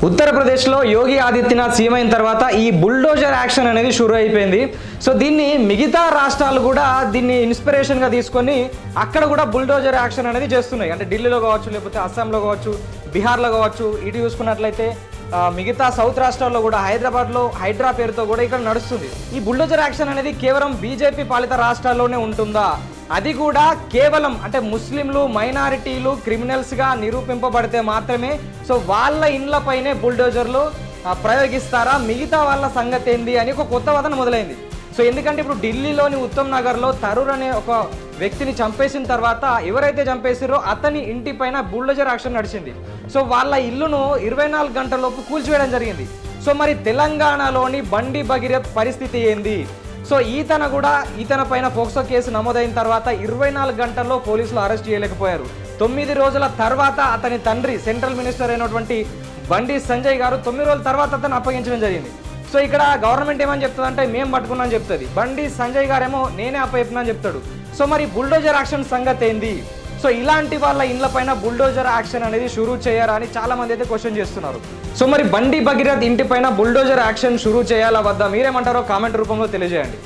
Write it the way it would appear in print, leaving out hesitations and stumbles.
ఉత్తరప్రదేశ్లో యోగి ఆదిత్యనాథ్ సీఎం అయిన తర్వాత ఈ బుల్డోజర్ యాక్షన్ అనేది షురూ అయిపోయింది. సో దీన్ని మిగతా రాష్ట్రాలు కూడా దీన్ని ఇన్స్పిరేషన్గా తీసుకొని అక్కడ కూడా బుల్డోజర్ యాక్షన్ అనేది చేస్తున్నాయి. అంటే ఢిల్లీలో కావచ్చు, లేకపోతే అస్సాంలో కావచ్చు, బీహార్లో కావచ్చు. ఇటు చూసుకున్నట్లయితే మిగతా సౌత్ రాష్ట్రాల్లో కూడా హైదరాబాద్లో హైడ్రా పేరుతో కూడా ఇక్కడ నడుస్తుంది. ఈ బుల్డోజర్ యాక్షన్ అనేది కేవలం బీజేపీ పాలిత రాష్ట్రాల్లోనే ఉంటుందా? అది కూడా కేవలం అంటే ముస్లింలు, మైనారిటీలు క్రిమినల్స్గా నిరూపింపబడితే మాత్రమే సో వాళ్ళ ఇండ్లపైనే బుల్డోజర్లు ప్రయోగిస్తారా? మిగతా వాళ్ళ సంగతి ఏంది అని ఒక కొత్త వాదన మొదలైంది. సో ఎందుకంటే ఇప్పుడు ఢిల్లీలోని ఉత్తమ్ నగర్లో తరూర్ అనే ఒక వ్యక్తిని చంపేసిన తర్వాత ఎవరైతే చంపేసారో అతని ఇంటి పైన బుల్డోజర్ యాక్షన్ నడిచింది. సో వాళ్ళ ఇల్లును 24 గంటలలోపు కూల్చివేయడం జరిగింది. సో మరి తెలంగాణలోని బండి భగీరథ్ పరిస్థితి ఏంది? సో ఈతన పైన పోక్సో కేసు నమోదైన తర్వాత 24 గంటల్లో పోలీసులు అరెస్ట్ చేయలేకపోయారు. 9 రోజుల తర్వాత అతని తండ్రి సెంట్రల్ మినిస్టర్ అయినటువంటి బండి సంజయ్ గారు 9 రోజుల తర్వాత అతను అప్పగించడం జరిగింది. సో ఇక్కడ గవర్నమెంట్ ఏమని చెప్తుందంటే మేము పట్టుకున్నా అని చెప్తుంది. బండి సంజయ్ గారేమో నేనే అప్పచెప్పినా అని చెప్తాడు. సో మరి బుల్డోజర్ యాక్షన్ సంగతి ఏంది? సో ఇలాంటి వాళ్ళ ఇండ్ల పైన బుల్డోజర్ యాక్షన్ అనేది షురూ చేయారా అని చాలా మంది అయితే క్వశ్చన్ చేస్తున్నారు. సో మరి బండి భగీరథ్ ఇంటి పైన బుల్డోజర్ యాక్షన్ షురూ చేయాలా వద్దా? మీరేమంటారో కామెంట్ రూపంలో తెలియజేయండి.